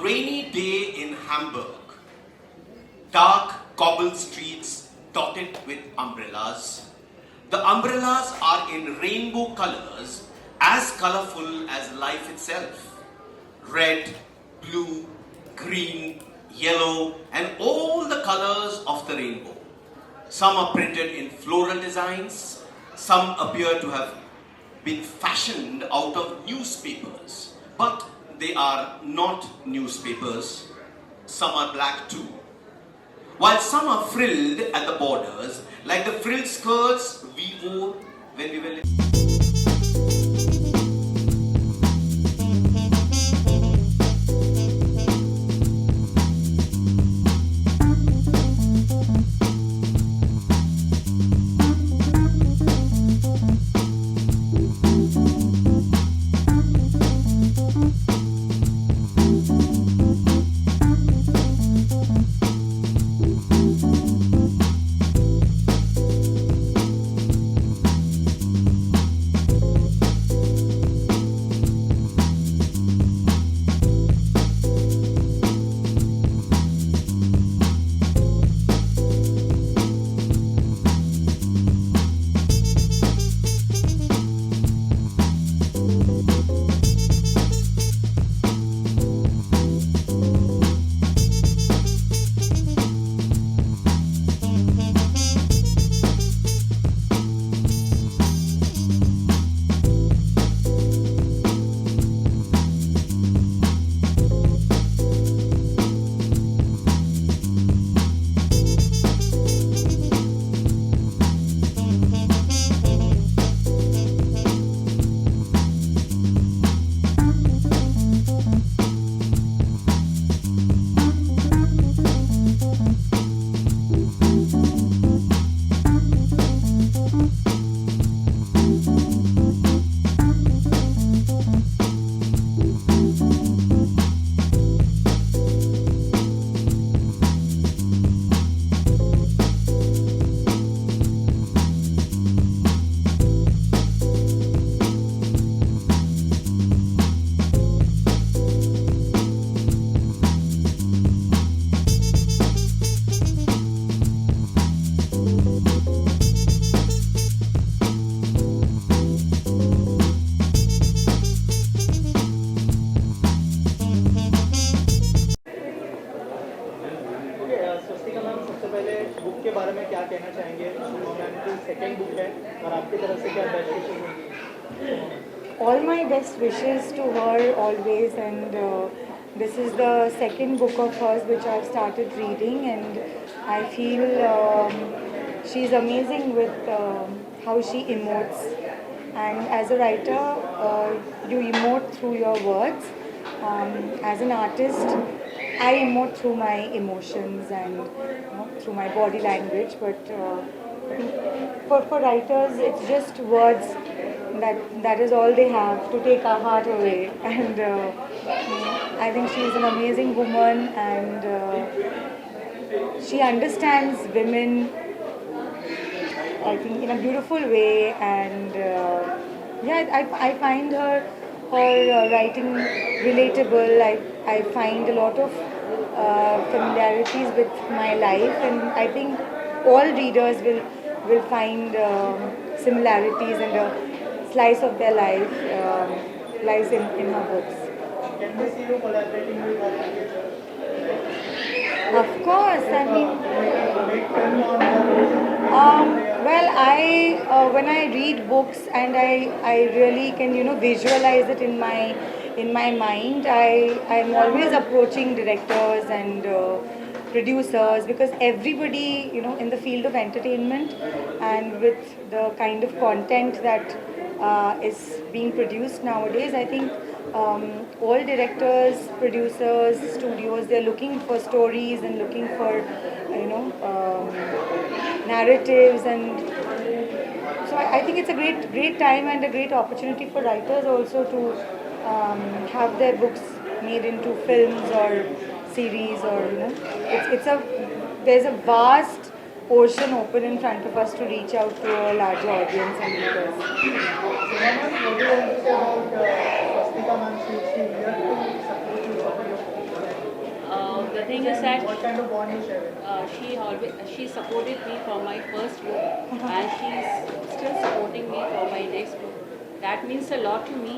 rainy day in Hamburg. Dark cobbled streets dotted with umbrellas. The umbrellas are in rainbow colors, as colorful as life itself. Red, blue, green, yellow, and all the colors of the rainbow. Some are printed in floral designs. Some appear to have been fashioned out of newspapers. But they are not newspapers. Some are black too. While some are frilled at the borders, like the frilled skirts we wore when we were little. Swastika ma'am, सबसे पहले book के बारे में क्या कहना चाहेंगे? Ma'am की second book है और आपकी तरफ से क्या बेस्ट विशेस होंगी? All my best wishes to her always, and this is the second book of hers which I've started reading, and I feel she's amazing with how she emotes, and as a writer you emote through your words. As an artist I emote through my emotions and through my body language, but for writers it's just words that is all they have to take our heart away, and I think she's an amazing woman, and she understands women, I think, in a beautiful way, and I find her writing relatable. I find a lot of familiarities with my life, and I think all readers will find similarities and a slice of their life lies in her books. Can we see you collaborating with her in the future? Of course, I mean, well, when I read books and I really can visualize it in my mind, I'm always approaching directors and producers, because everybody in the field of entertainment and with the kind of content that is being produced nowadays, I think all directors, producers, studios, they're looking for stories and looking for narratives, and so I think it's a great time and a great opportunity for writers also to have their books made into films or series, or there's a vast ocean open in front of us to reach out to a larger audience and readers. What do you want to say about Swastika ma'am? She is here to support you for your just said what kind of bond you share with? she supported me for my first book and she's still supporting me for my next book. That means a lot to me.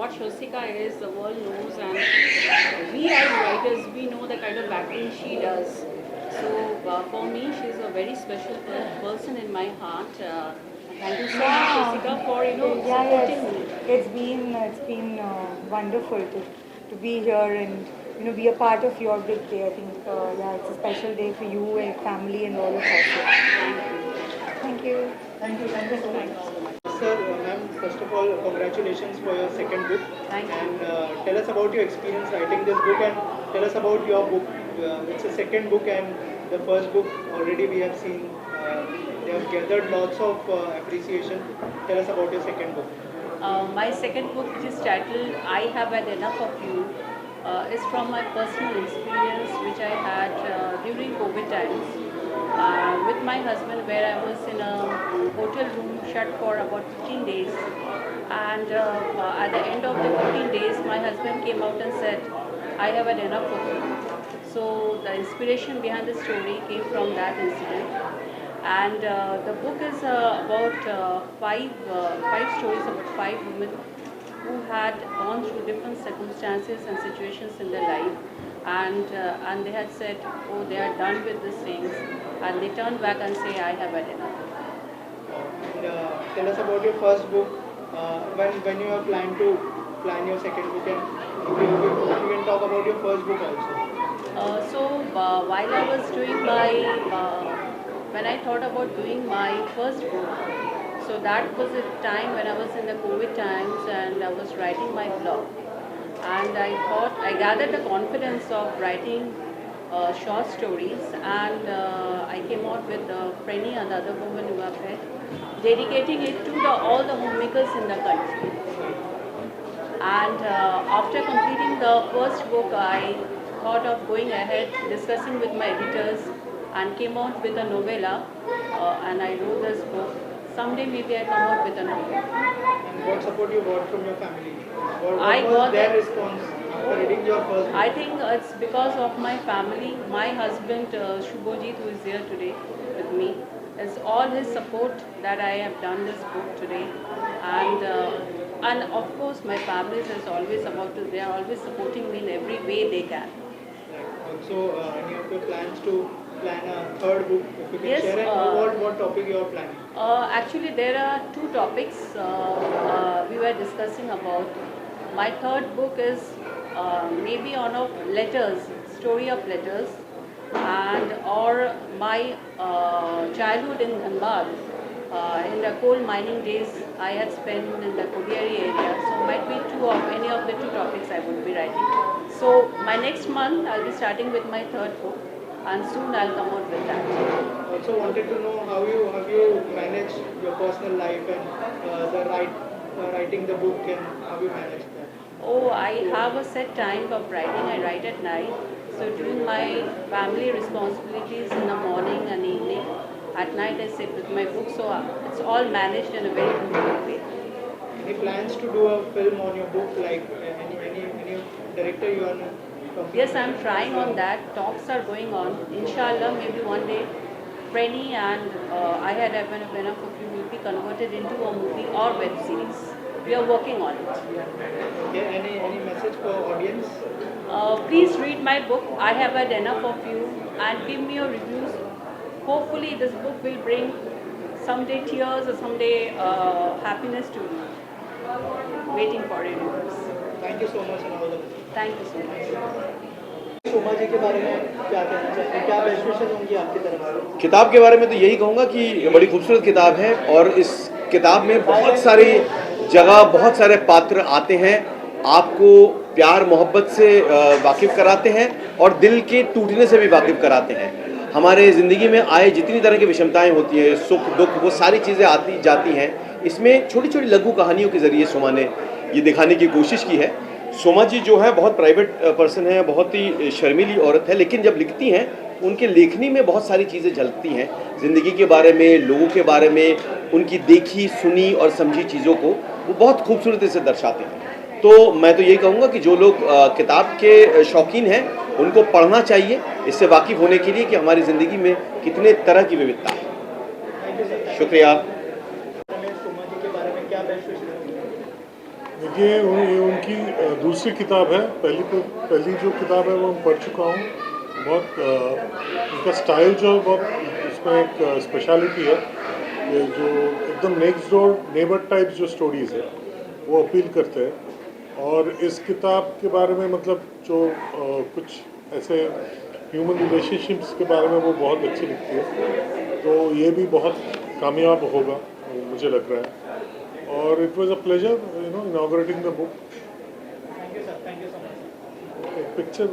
What Swastika is, the world knows, and we as writers, we know the kind of acting she does. So for me, she's a very special person in my heart. Thank you so much, Swastika, for supporting me. It's been wonderful to be here and be a part of your big day. I think it's a special day for you and family and all of us. Thank you. Thank you so much. Sir, ma'am, first of all, congratulations for your second book. Thank you. And tell us about your experience writing this book and tell us about your book. It's a second book and the first book already we have seen. They have gathered lots of appreciation. Tell us about your second book. My second book, which is titled I Have Had Enough of You, is from my personal experience which I had during COVID times with my husband, where I was in a hotel room shut for about 15 days. And at the end of the 15 days, my husband came out and said, I have had enough of you. So the inspiration behind the story came from that incident. And the book is about five stories about 5 women who had gone through different circumstances and situations in their life, and they had said, oh, they are done with these things, and they turn back and say, I have had enough. And tell us about your first book. When you have planned to plan your second book, and if you can talk about your first book also. So while I was doing when I thought about doing my first book, so that was a time when I was in the COVID times and I was writing my blog. And I thought, I gathered the confidence of writing short stories, and I came out with Prenny and the other woman who have read, dedicating it to all the homemakers in the country. And after completing the first book, I thought of going ahead, discussing with my editors, and came out with a novella, and I wrote this book. Someday maybe I come out with a novel. And what support you got from your family? What I was got their response after reading your first book? I think it's because of my family. My husband, Srijit, who is here today with me, it's all his support that I have done this book today. And of course, my family is always they are always supporting me in every way they can. Also, any of your plans to plan a third book, if you can Yes, share, and what topic you are planning? Actually, there are 2 topics we were discussing about. My third book is maybe on of letters, story of letters, and or my childhood in Dhanbad. In the coal mining days I had spent in the Kodiari area, so might be any of the 2 topics I would be writing. So my next month I'll be starting with my third book, and soon I'll come out with that. Also wanted to know how you manage your personal life and writing the book, and how you manage that. Oh, I have a set time of writing. I write at night. So during my family responsibilities in the morning and evening, at night I sit with my book. So it's all managed in a very good way. Any plans to do a film on your book, like any director you are talking? Yes, I'm trying on that. Talks are going on. Inshallah, maybe one day, Prenny and I Had Enough of You will be converted into a movie or web series. We are working on it. Okay, any message for audience? Please read my book, I Have Had Enough of You, and give me your reviews. Hopefully this book will bring someday tears or someday happiness to you. Waiting for your reviews. Thank you so much and all the best. Thank you so much. Soma ji के बारे में क्या कहना चाहते हैं? क्या best विशेष होंगी आपकी तरफ से? किताब के बारे में तो यही कहूँगा कि बड़ी खूबसूरत किताब है, और इस किताब में बहुत सारी जगह, बहुत सारे पात्र आते हैं, आपको प्यार मोहब्बत से वाकिफ़ कराते हैं और दिल के टूटने से भी वाकिफ़ कराते हैं। हमारे ज़िंदगी में आए जितनी तरह की विषमताएं होती हैं, सुख दुख, वो सारी चीज़ें आती जाती हैं। इसमें छोटी छोटी लघु कहानियों के ज़रिए सोमा ने ये दिखाने की कोशिश की है। सोमा जी जो है बहुत प्राइवेट पर्सन है, बहुत ही शर्मीली औरत है, लेकिन जब लिखती हैं उनके लेखनी में बहुत सारी चीज़ें झलकती हैं, ज़िंदगी के बारे में, लोगों के बारे में, उनकी देखी सुनी और समझी चीज़ों को वो बहुत खूबसूरती से दर्शाते हैं। तो मैं तो यही कहूँगा कि जो लोग किताब के शौकीन हैं उनको पढ़ना चाहिए इससे वाकिफ होने के लिए कि हमारी ज़िंदगी में कितने तरह की विविधता है। Thank you sir. शुक्रिया। सोमा जी के बारे में क्या बेस्ट विशेष? देखिए ये उनकी दूसरी किताब है। पहली जो किताब है वो मैं पढ़ चुका हूँ। बहुत उनका स्टाइल जो है बहुत उसमें एक स्पेशलिटी है, ये जो एकदम नेक्स्ट डोर नेबर टाइप जो स्टोरीज़ है वो अपील करते हैं। और इस किताब के बारे में मतलब जो कुछ ऐसे ह्यूमन रिलेशनशिप्स के बारे में वो बहुत अच्छी लिखती है, तो ये भी बहुत कामयाब होगा मुझे लग रहा है। और it was a pleasure inaugurating the book. Thank you sir, thank you so much. Picture